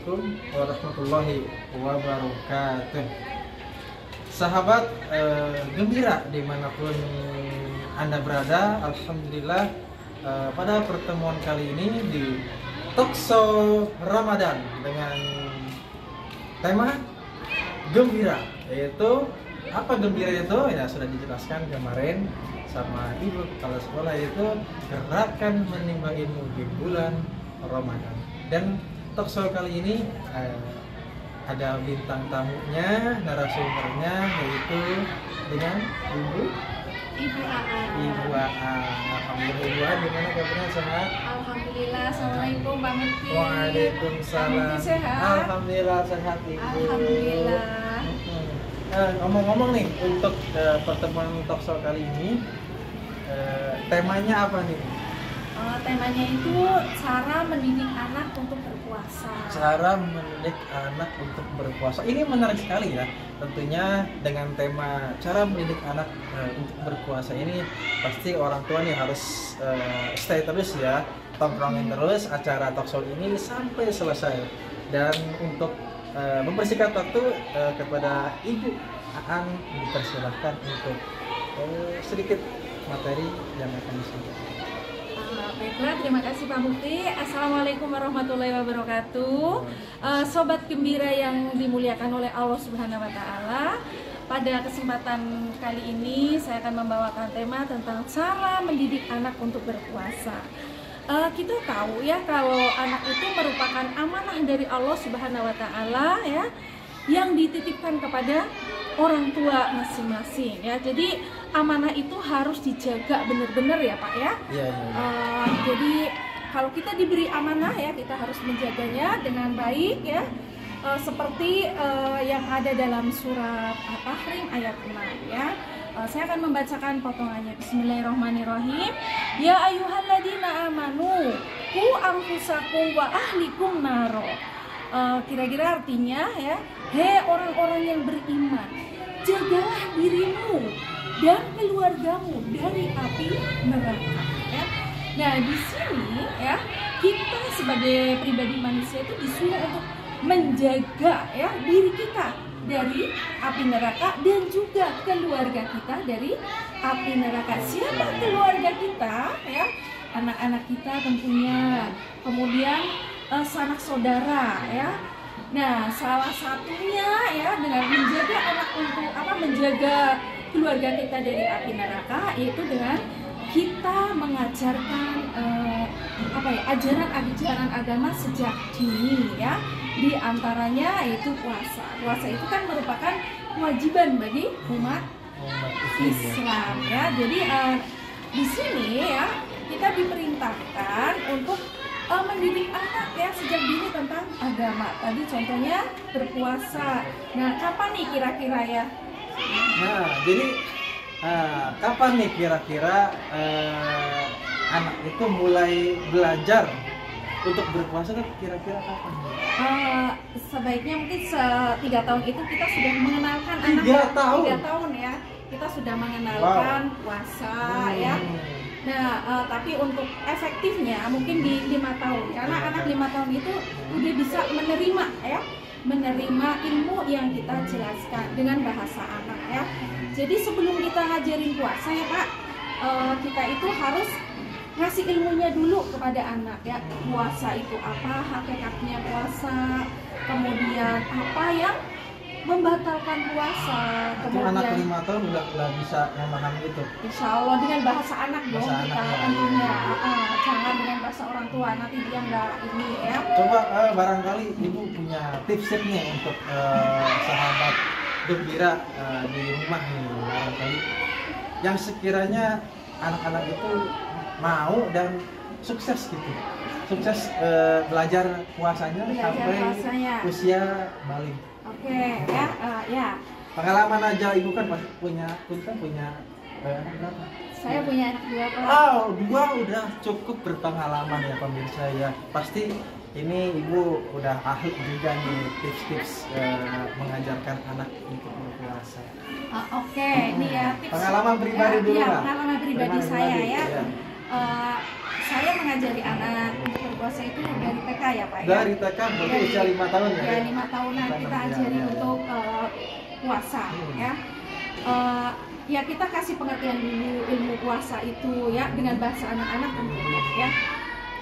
Assalamualaikum warahmatullahi wabarakatuh. Sahabat gembira dimanapun Anda berada, Alhamdulillah pada pertemuan kali ini di Talkshow Ramadan dengan tema gembira, yaitu apa gembira itu ya sudah dijelaskan kemarin sama Ibu kepala sekolah, yaitu gerakan menimba ilmu di bulan Ramadan. Dan talkshow kali ini ada bintang tamunya, narasumbernya, yaitu dengan Ibu AA. Ibu AA. Alhamdulillah, Ibu AA, gimana kabarnya, sehat? Alhamdulillah. Assalamualaikum Bang Mekti. Waalaikumsalam. Sehat? Alhamdulillah sehat, Ibu. Alhamdulillah. Ngomong-ngomong nih, untuk pertemuan talkshow kali ini temanya apa nih? Temanya itu cara mendidik anak untuk berpuasa. Cara mendidik anak untuk berpuasa. Ini menarik sekali ya. Tentunya dengan tema cara mendidik anak untuk berpuasa ini pasti orang tua nih harus stay terus ya, tongkrongin terus acara talkshow ini sampai selesai. Dan untuk mempersingkat waktu kepada Ibu Aan dipersilahkan untuk sedikit materi yang akan disampaikan. Baiklah, terima kasih Pak Mufti. Assalamualaikum warahmatullahi wabarakatuh. Sobat gembira yang dimuliakan oleh Allah Subhanahu wa Ta'ala, pada kesempatan kali ini saya akan membawakan tema tentang cara mendidik anak untuk berpuasa. Kita tahu ya, kalau anak itu merupakan amanah dari Allah Subhanahu wa Ta'ala ya, yang dititipkan kepada orang tua masing-masing ya. Jadi amanah itu harus dijaga benar-benar ya Pak ya. Iya. Jadi kalau kita diberi amanah ya, kita harus menjaganya dengan baik ya. Seperti yang ada dalam surat At-Tahrim ayat 6 ya. Saya akan membacakan potongannya. Bismillahirrahmanirrahim. Ya ayyuhalladzina amanu qu anfusakum wa ahlikum naro. Kira-kira artinya ya, hei orang-orang yang beriman, jagalah dirimu dan keluargamu dari api neraka ya. Nah, di sini ya, kita sebagai pribadi manusia itu disuruh untuk menjaga ya diri kita dari api neraka dan juga keluarga kita dari api neraka. Siapa keluarga kita ya? Anak-anak kita tentunya, kemudian sanak saudara ya. Nah, salah satunya ya dengan menjaga anak untuk menjaga keluarga kita dari api neraka, yaitu dengan kita mengajarkan ajaran agama sejak dini ya. Di antaranya yaitu puasa. Puasa itu kan merupakan kewajiban bagi umat Islam ya. Jadi di sini ya kita diperintahkan untuk mendidik anak ya sejak dini tentang agama. Tadi contohnya berpuasa. Nah, kapan nih kira-kira ya? Nah, jadi kapan nih kira-kira anak itu mulai belajar untuk berpuasa, kan kira-kira kapan? Sebaiknya mungkin 3 tahun itu kita sudah mengenalkan anak. 3 tahun ya, kita sudah mengenalkan puasa ya. Nah, tapi untuk efektifnya mungkin di 5 tahun, karena anak 5 tahun itu udah bisa menerima ya, menerima ilmu yang kita jelaskan dengan bahasa anak ya. Jadi sebelum kita ngajarin puasa ya Pak, kita itu harus ngasih ilmunya dulu kepada anak ya. Puasa itu apa, hakikatnya puasa, kemudian apa yang membatalkan puasa, kemudian anak 5 tahun udah bisa memahami itu. Insya Allah dengan bahasa anak dong kita tentunya. Jangan dengan bahasa orang tua, nanti dia nggak ini ya. Coba barangkali Ibu punya tips-tipsnya untuk sahabat gembira di rumah nih, barangkali yang sekiranya anak-anak itu mau dan sukses gitu, sukses belajar puasanya sampai usia balik. Oke ya, ya. Pengalaman aja Ibu kan pasti punya anak berapa? Saya punya anak 2 Pak. Oh, 2 udah cukup berpengalaman ya pemirsa ya. Pasti ini Ibu udah ahli juga nih tips-tips mengajarkan anak untuk berpuasa. Oke, ini ya tips. Pengalaman pribadi dulu ya, lah. pengalaman pribadi saya ya. saya mengajari anak untuk berpuasa itu dari TK ya Pak ya. Dari TK berarti usia 5 tahun ya? Ya 5 tahunan kita ajari untuk puasa ya. Ya kita kasih pengertian dulu ilmu puasa itu ya dengan bahasa anak-anak tentunya ya.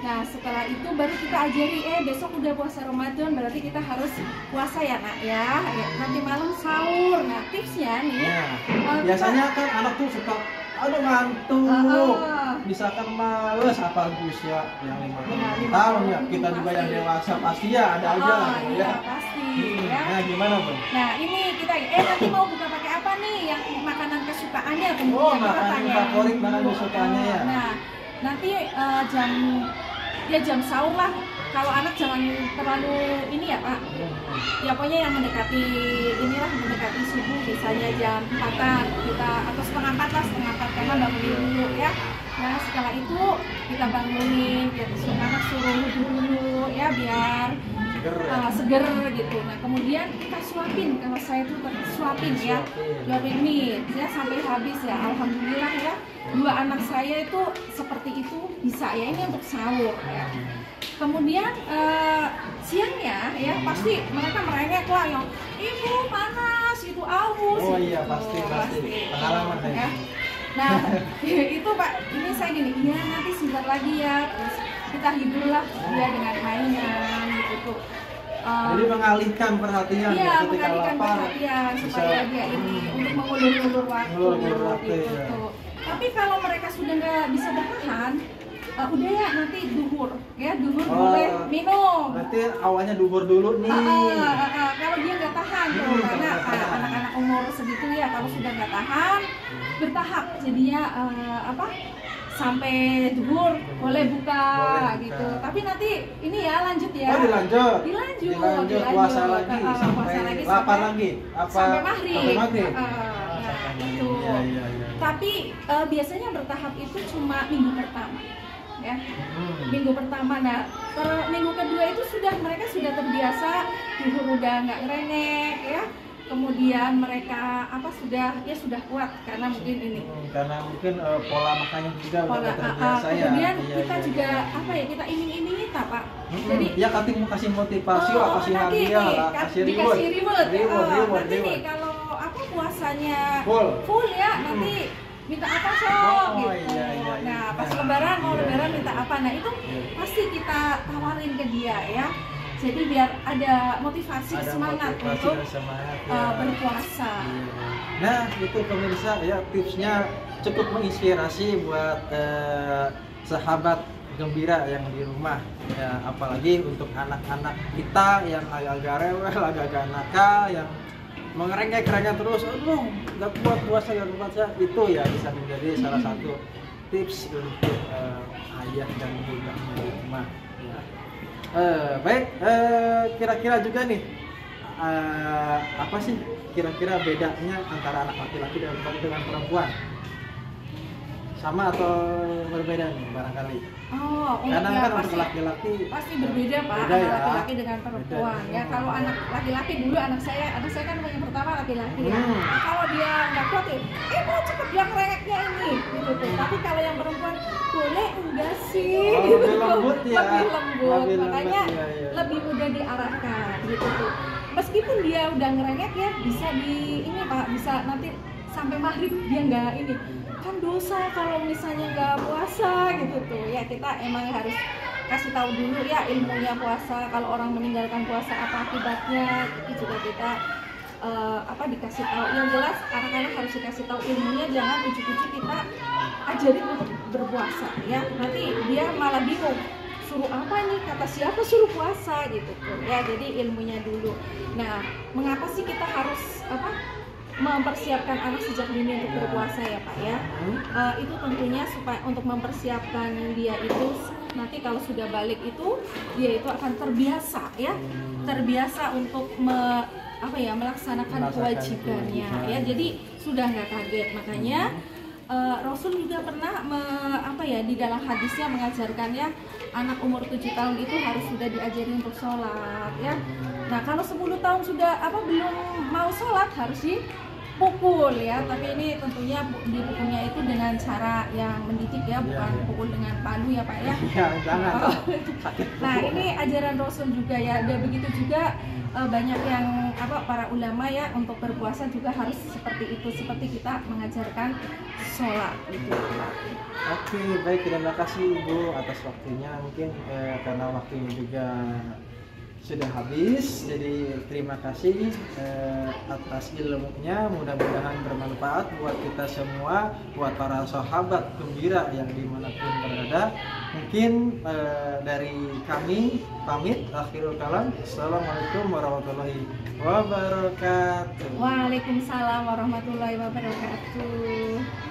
Nah setelah itu baru kita ajari besok udah puasa Ramadan berarti kita harus puasa ya nak ya. Nanti malam sahur. Nah tipsnya nih biasanya kan anak tuh suka aduh ngantuk, misalkan males apalagi usia yang 5 tahun ya, kita juga yang dewasa pasti ya ada aja lah ya. Pasti ya. Nah gimana Bang? Nah ini kita nanti mau buka pakai apa nih yang makanan kesukaannya tentunya oh makanan favorit makanan kesukaannya ya. Nah nanti jam sahur lah. Kalau anak jangan terlalu ini ya Pak. Ya pokoknya yang mendekati subuh biasanya jam 4-an kita atau setengah 4 lah, setengah 4 karena bangunin dulu ya. Nah setelah itu kita bangunin, anak suruh wudhu dulu ya biar seger gitu. Nah kemudian kita suapin, kalau saya itu suapin ya, ini ya sampai habis ya. Alhamdulillah ya, 2 anak saya itu seperti itu bisa ya, ini untuk sahur ya. Kemudian siangnya ya pasti mereka merengek lah yang ibu panas itu aus. Oh gitu. iya pasti pengalaman ya. Nah itu Pak ini saya gini iya nanti sebentar lagi ya terus kita hiburlah dia dengan mainan gitu. Jadi mengalihkan perhatian iya, ketika mengalihkan lapar perhatian supaya dia ini untuk mengulur-ulur waktu gitu. Ya. Tapi kalau mereka sudah nggak bisa bertahan udah ya nanti duhur ya boleh minum. Berarti awalnya duhur dulu nih. Kalau dia nggak tahan tuh karena anak-anak umur segitu ya kalau sudah nggak tahan bertahap jadinya sampai duhur boleh buka gitu. Tapi nanti ini ya lanjut ya. Oh dilanjut puasa lagi sampai lapar lagi apa sampai maghrib. Itu. Iya. Tapi biasanya bertahap itu cuma minggu pertama. Ya. Minggu pertama, nah minggu kedua itu mereka sudah terbiasa, duhur udah nggak ngerengek ya. Kemudian mereka sudah kuat karena mungkin ini. Karena mungkin pola makannya juga udah terbiasa ya. Kemudian kita juga kita iming-imingi Pak. Jadi ya kasih motivasi lah, kasih hadiah lah, kasih reward. Nanti nih kalau puasanya full ya nanti minta apa gitu. Iya. Nah pas lebaran mau lebaran minta apa, nah itu pasti kita tawarin ke dia ya. Jadi biar ada motivasi semangat untuk berpuasa. Nah itu pemirsa ya tipsnya cukup menginspirasi buat sahabat gembira yang di rumah ya, apalagi untuk anak-anak kita yang agak-agak rewel, agak-agak nakal, yang mengerengek-rengek terus, aduh nggak kuat puasa itu ya bisa menjadi salah satu tips untuk ayah dan bunda di rumah ya. Baik, kira-kira juga nih apa sih kira-kira bedanya antara anak laki-laki dengan perempuan? Sama atau berbeda nih barangkali? Karena kan untuk laki-laki pasti berbeda Pak, anak laki-laki dengan perempuan ya. Kalau anak laki-laki dulu anak saya kan yang pertama laki-laki ya. Kalau dia nggak kuat mau cepet dia ngerengeknya ini gitu tuh. Tapi kalau yang perempuan boleh enggak sih gitu lebih lembut ya. Lebih lembut, makanya ya. lebih mudah diarahkan gitu tuh. Meskipun dia udah ngerengek ya bisa ini Pak, bisa nanti sampai maghrib dia nggak ini kan dosa kalau misalnya nggak puasa gitu tuh ya. Kita emang harus kasih tahu dulu ya ilmunya puasa, kalau orang meninggalkan puasa apa akibatnya itu juga kita dikasih tahu. Yang jelas anak-anak harus dikasih tahu ilmunya, jangan ujuk-ujuk kita ajarin untuk berpuasa ya, nanti dia malah bingung suruh apa nih, kata siapa suruh puasa gitu tuh ya. Jadi ilmunya dulu. Nah mengapa sih kita harus mempersiapkan anak sejak dini untuk berpuasa ya Pak ya. Itu tentunya supaya untuk mempersiapkan dia itu nanti kalau sudah balik itu dia itu akan terbiasa ya, terbiasa untuk melaksanakan kewajibannya ya. Jadi sudah nggak kaget. Makanya Rasul juga pernah di dalam hadisnya mengajarkannya anak umur 7 tahun itu harus sudah diajari untuk sholat ya. Nah kalau 10 tahun sudah belum mau sholat harus pukul ya, tapi ini tentunya dipukulnya itu dengan cara yang mendidik ya, bukan pukul dengan palu ya Pak ya. Ya, jangan. Nah ini ajaran Rasul juga ya, dan begitu juga banyak yang para ulama ya, untuk berpuasa juga harus seperti itu, seperti kita mengajarkan sholat gitu. Oke, baik, terima kasih Ibu atas waktunya. Mungkin karena waktunya juga sudah habis, jadi terima kasih atas ilmunya. Mudah-mudahan bermanfaat buat kita semua, buat para sahabat gembira yang dimanapun berada. Mungkin dari kami pamit, akhirul kalam. Assalamualaikum warahmatullahi wabarakatuh. Waalaikumsalam warahmatullahi wabarakatuh.